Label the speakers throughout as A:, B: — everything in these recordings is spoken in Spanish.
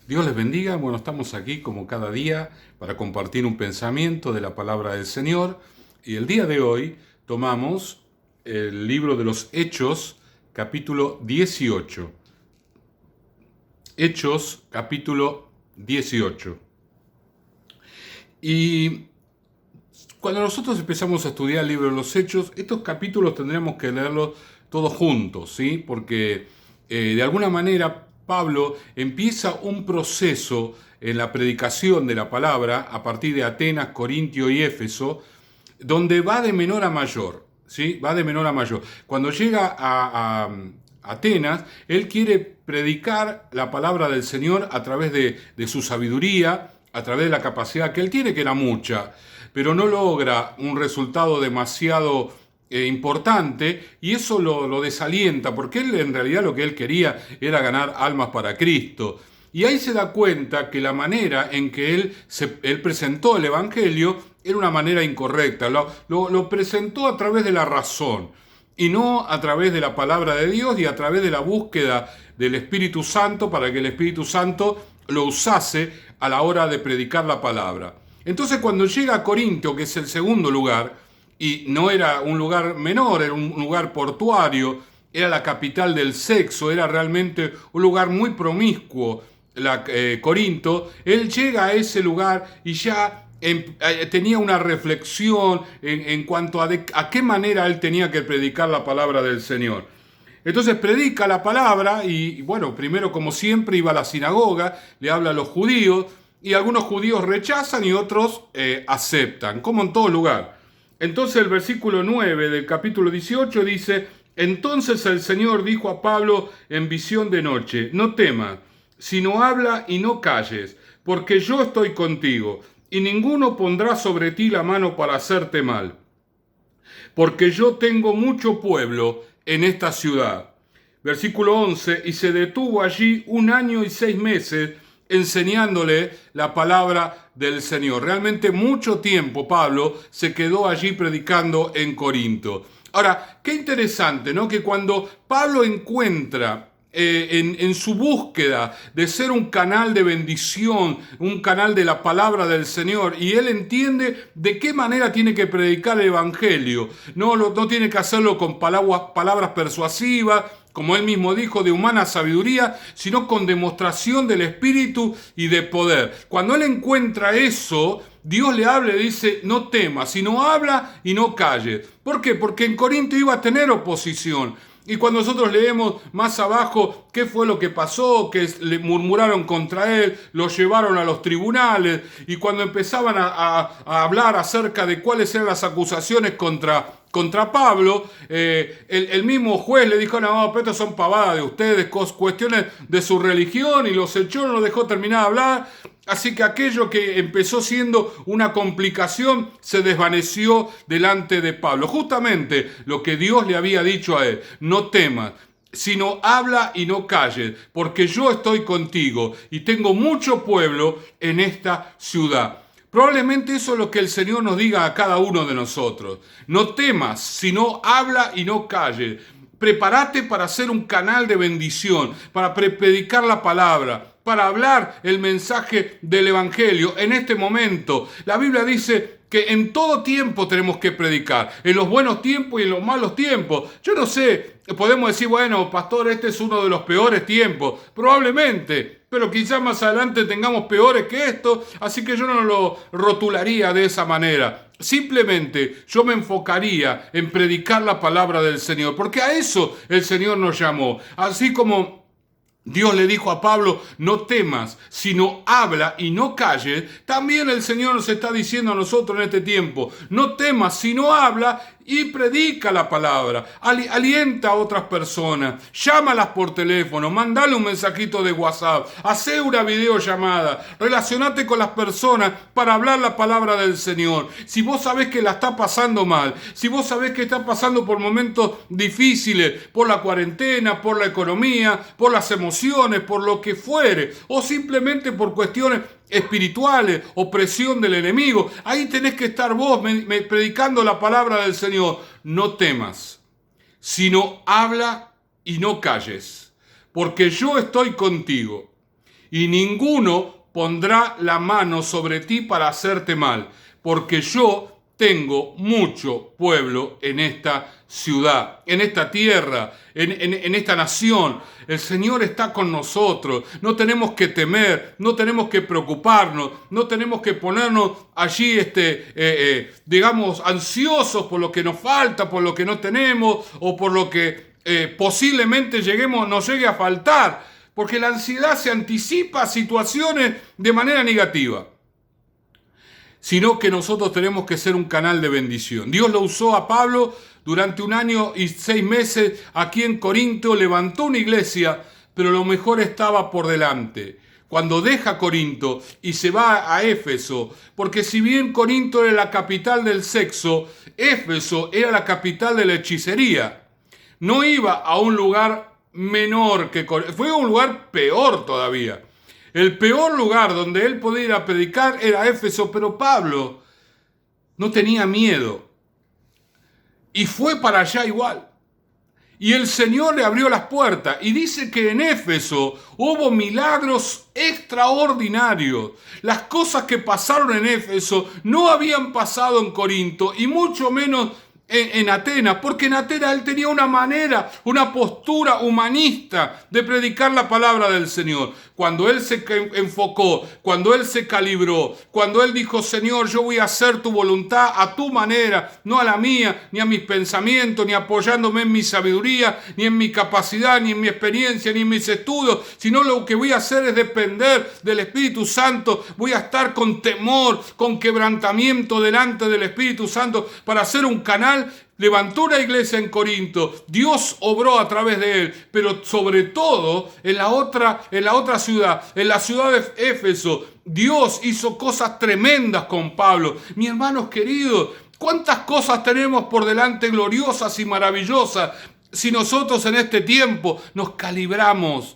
A: Dios les bendiga. Bueno, estamos aquí como cada día para compartir un pensamiento de la palabra del Señor. Y el día de hoy tomamos el libro de los Hechos, capítulo 18. Hechos, capítulo 18. Y cuando nosotros empezamos a estudiar el libro de los Hechos, estos capítulos tendríamos que leerlos todos juntos, ¿sí? Porque de alguna manera Pablo empieza un proceso en la predicación de la palabra a partir de Atenas, Corintio y Éfeso, donde va de menor a mayor, ¿sí? Va de menor a mayor. Cuando llega a Atenas, él quiere predicar la palabra del Señor a través de su sabiduría, a través de la capacidad que él tiene, que era mucha, pero no logra un resultado demasiado importante, y eso lo desalienta, porque él en realidad lo que él quería era ganar almas para Cristo. Y ahí se da cuenta que la manera en que él presentó el Evangelio era una manera incorrecta. Lo presentó a través de la razón y no a través de la palabra de Dios y a través de la búsqueda del Espíritu Santo para que el Espíritu Santo lo usase a la hora de predicar la palabra. Entonces, cuando llega a Corinto, que es el segundo lugar, y no era un lugar menor, era un lugar portuario, era la capital del sexo, era realmente un lugar muy promiscuo, Corinto, él llega a ese lugar y ya tenía una reflexión en cuanto a qué manera él tenía que predicar la palabra del Señor. Entonces predica la palabra y bueno, primero como siempre iba a la sinagoga, le habla a los judíos y algunos judíos rechazan y otros aceptan, como en todo lugar. Entonces el versículo 9 del capítulo 18 dice: entonces el Señor dijo a Pablo en visión de noche: no temas, sino habla y no calles, porque yo estoy contigo, y ninguno pondrá sobre ti la mano para hacerte mal, porque yo tengo mucho pueblo en esta ciudad. Versículo 11, y se detuvo allí 1 año y 6 meses enseñándole la palabra del Señor. Realmente mucho tiempo Pablo se quedó allí predicando en Corinto. Ahora, qué interesante, ¿no? Que cuando Pablo encuentra en su búsqueda de ser un canal de bendición, un canal de la palabra del Señor, y él entiende de qué manera tiene que predicar el Evangelio. No tiene que hacerlo con palabras persuasivas, como él mismo dijo, de humana sabiduría, sino con demostración del Espíritu y de poder. Cuando él encuentra eso, Dios le habla y dice: no temas, sino habla y no calles. ¿Por qué? Porque en Corinto iba a tener oposición. Y cuando nosotros leemos más abajo qué fue lo que pasó, que le murmuraron contra él, lo llevaron a los tribunales, y cuando empezaban a hablar acerca de cuáles eran las acusaciones contra Pablo, el mismo juez le dijo: no, pero estas son pavadas de ustedes, cuestiones de su religión, y los echó, no los dejó terminar de hablar. Así que aquello que empezó siendo una complicación se desvaneció delante de Pablo. Justamente lo que Dios le había dicho a él: no temas, sino habla y no calles, porque yo estoy contigo y tengo mucho pueblo en esta ciudad. Probablemente eso es lo que el Señor nos diga a cada uno de nosotros. No temas, sino habla y no calles. Prepárate para ser un canal de bendición, para predicar la palabra, para hablar el mensaje del Evangelio en este momento. La Biblia dice que en todo tiempo tenemos que predicar, en los buenos tiempos y en los malos tiempos. Yo no sé, podemos decir: bueno, pastor, este es uno de los peores tiempos. Probablemente, pero quizás más adelante tengamos peores que esto, así que yo no lo rotularía de esa manera. Simplemente yo me enfocaría en predicar la palabra del Señor, porque a eso el Señor nos llamó. Así como Dios le dijo a Pablo: no temas, sino habla y no calles, también el Señor nos está diciendo a nosotros en este tiempo: no temas, sino habla y predica la palabra, alienta a otras personas, llámalas por teléfono, mandale un mensajito de WhatsApp, hace una videollamada, relacionate con las personas para hablar la palabra del Señor. Si vos sabés que la está pasando mal, si vos sabés que está pasando por momentos difíciles, por la cuarentena, por la economía, por las emociones, por lo que fuere, o simplemente por cuestiones espirituales, opresión del enemigo, ahí tenés que estar vos predicando la palabra del Señor. No temas, sino habla y no calles, porque yo estoy contigo y ninguno pondrá la mano sobre ti para hacerte mal, porque yo tengo mucho pueblo en esta ciudad, en esta tierra, en esta nación. El Señor está con nosotros. No tenemos que temer, no tenemos que preocuparnos, no tenemos que ponernos allí, digamos, ansiosos por lo que nos falta, por lo que no tenemos o por lo que posiblemente nos llegue a faltar. Porque la ansiedad se anticipa a situaciones de manera negativa, sino que nosotros tenemos que ser un canal de bendición. Dios lo usó a Pablo durante 1 año y 6 meses aquí en Corinto, levantó una iglesia, pero lo mejor estaba por delante. Cuando deja Corinto y se va a Éfeso, porque si bien Corinto era la capital del sexo, Éfeso era la capital de la hechicería. No iba a un lugar menor que Corinto, fue a un lugar peor todavía. El peor lugar donde él podía ir a predicar era Éfeso, pero Pablo no tenía miedo y fue para allá igual. Y el Señor le abrió las puertas y dice que en Éfeso hubo milagros extraordinarios. Las cosas que pasaron en Éfeso no habían pasado en Corinto y mucho menos en Atenas, porque en Atenas él tenía una manera, una postura humanista de predicar la palabra del Señor. Cuando él se enfocó, cuando él se calibró, cuando él dijo, Señor, yo voy a hacer tu voluntad a tu manera, no a la mía, ni a mis pensamientos, ni apoyándome en mi sabiduría, ni en mi capacidad, ni en mi experiencia, ni en mis estudios, sino lo que voy a hacer es depender del Espíritu Santo. Voy a estar con temor, con quebrantamiento delante del Espíritu Santo para hacer un canal. Levantó una iglesia en Corinto, Dios obró a través de él, pero sobre todo en la otra ciudad, en la ciudad de Éfeso, Dios hizo cosas tremendas con Pablo. Mis hermanos queridos, ¿cuántas cosas tenemos por delante gloriosas y maravillosas si nosotros en este tiempo nos calibramos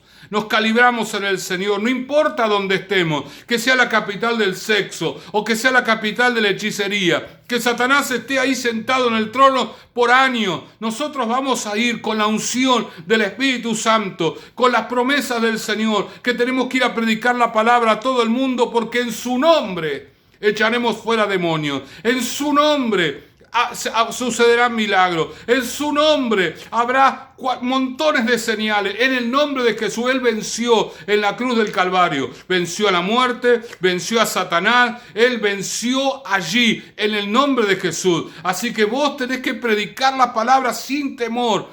A: en el Señor? No importa dónde estemos, que sea la capital del sexo o que sea la capital de la hechicería, que Satanás esté ahí sentado en el trono por años. Nosotros vamos a ir con la unción del Espíritu Santo, con las promesas del Señor, que tenemos que ir a predicar la palabra a todo el mundo, porque en su nombre echaremos fuera demonios. En su nombre sucederán milagros. En su nombre habrá montones de señales. En el nombre de Jesús, él venció en la cruz del Calvario. Venció a la muerte, venció a Satanás. Él venció allí en el nombre de Jesús. Así que vos tenés que predicar la palabra sin temor.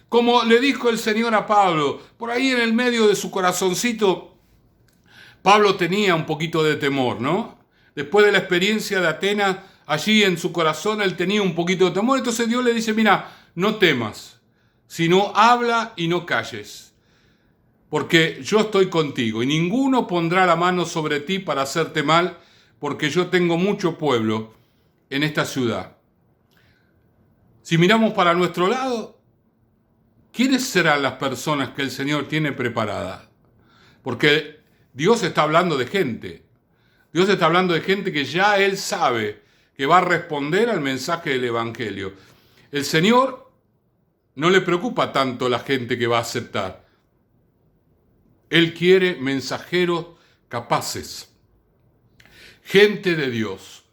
A: Como le dijo el Señor a Pablo, por ahí en el medio de su corazoncito, Pablo tenía un poquito de temor, ¿no? Después de la experiencia de Atenas, allí en su corazón él tenía un poquito de temor. Entonces Dios le dice, mira, no temas, sino habla y no calles, porque yo estoy contigo y ninguno pondrá la mano sobre ti para hacerte mal, porque yo tengo mucho pueblo en esta ciudad. Si miramos para nuestro lado, ¿quiénes serán las personas que el Señor tiene preparadas? Porque Dios está hablando de gente. Dios está hablando de gente que ya Él sabe que va a responder al mensaje del Evangelio. El Señor no le preocupa tanto la gente que va a aceptar. Él quiere mensajeros capaces, gente de Dios,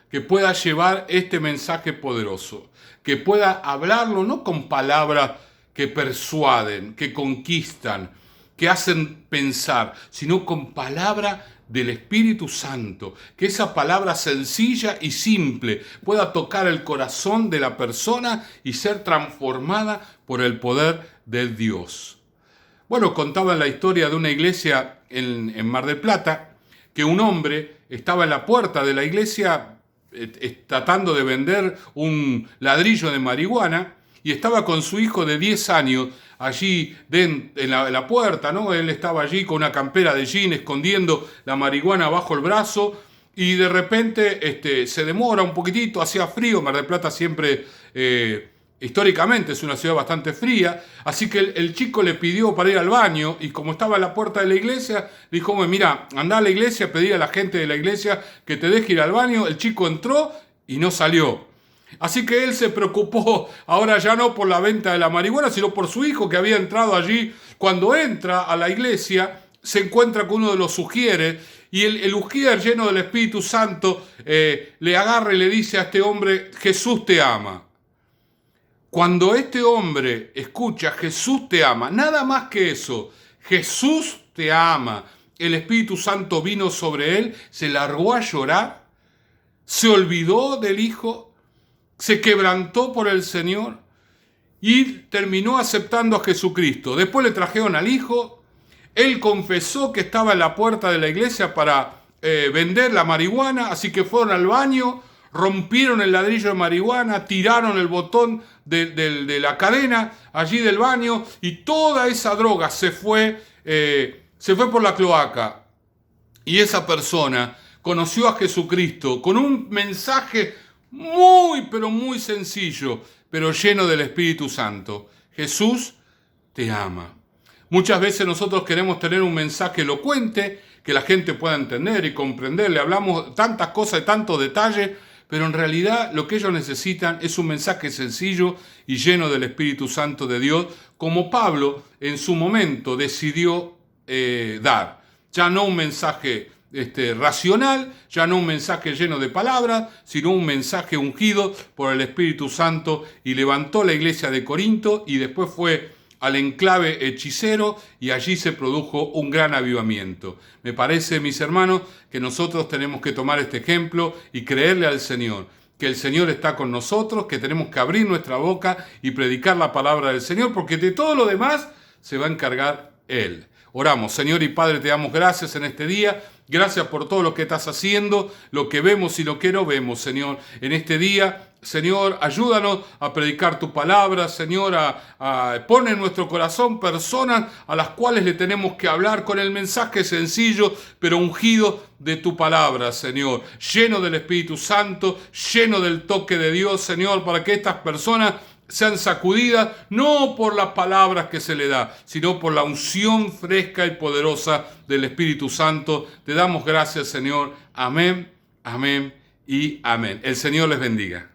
A: que pueda llevar este mensaje poderoso, que pueda hablarlo no con palabras que persuaden, que conquistan, que hacen pensar, sino con palabras del Espíritu Santo, que esa palabra sencilla y simple pueda tocar el corazón de la persona y ser transformada por el poder de Dios. Bueno, contaba la historia de una iglesia en Mar del Plata, que un hombre estaba en la puerta de la iglesia tratando de vender un ladrillo de marihuana y estaba con su hijo de 10 años allí en la puerta, ¿no? Él estaba allí con una campera de jean escondiendo la marihuana bajo el brazo y de repente se demora un poquitito, hacía frío. Mar del Plata siempre, históricamente, es una ciudad bastante fría, así que el chico le pidió para ir al baño y como estaba en la puerta de la iglesia, dijo, mira, anda a la iglesia, pedí a la gente de la iglesia que te deje ir al baño. El chico entró y no salió. Así que él se preocupó ahora ya no por la venta de la marihuana, sino por su hijo que había entrado allí. Cuando entra a la iglesia, se encuentra con uno de los ujieres y el ujier lleno del Espíritu Santo le agarra y le dice a este hombre, Jesús te ama. Cuando este hombre escucha, Jesús te ama, nada más que eso, Jesús te ama, el Espíritu Santo vino sobre él, se largó a llorar, se olvidó del Hijo, se quebrantó por el Señor y terminó aceptando a Jesucristo. Después le trajeron al Hijo, él confesó que estaba en la puerta de la iglesia para vender la marihuana, así que fueron al baño, rompieron el ladrillo de marihuana, tiraron el botón de la cadena allí del baño y toda esa droga se fue por la cloaca. Y esa persona conoció a Jesucristo con un mensaje muy, pero muy sencillo, pero lleno del Espíritu Santo. Jesús te ama. Muchas veces nosotros queremos tener un mensaje elocuente que la gente pueda entender y comprender. Le hablamos tantas cosas y tantos detalles, pero en realidad lo que ellos necesitan es un mensaje sencillo y lleno del Espíritu Santo de Dios, como Pablo en su momento decidió dar. Ya no un mensaje racional, ya no un mensaje lleno de palabras, sino un mensaje ungido por el Espíritu Santo, y levantó la iglesia de Corinto y después fue al enclave hechicero y allí se produjo un gran avivamiento. Me parece, mis hermanos, que nosotros tenemos que tomar este ejemplo y creerle al Señor, que el Señor está con nosotros, que tenemos que abrir nuestra boca y predicar la palabra del Señor, porque de todo lo demás se va a encargar Él. Oramos. Señor y Padre, te damos gracias en este día. Gracias por todo lo que estás haciendo, lo que vemos y lo que no vemos, Señor. En este día, Señor, ayúdanos a predicar tu palabra, Señor, pon en nuestro corazón personas a las cuales le tenemos que hablar con el mensaje sencillo, pero ungido de tu palabra, Señor. Lleno del Espíritu Santo, lleno del toque de Dios, Señor, para que estas personas sean sacudidas no por las palabras que se le da, sino por la unción fresca y poderosa del Espíritu Santo. Te damos gracias, Señor. Amén, amén y amén. El Señor les bendiga.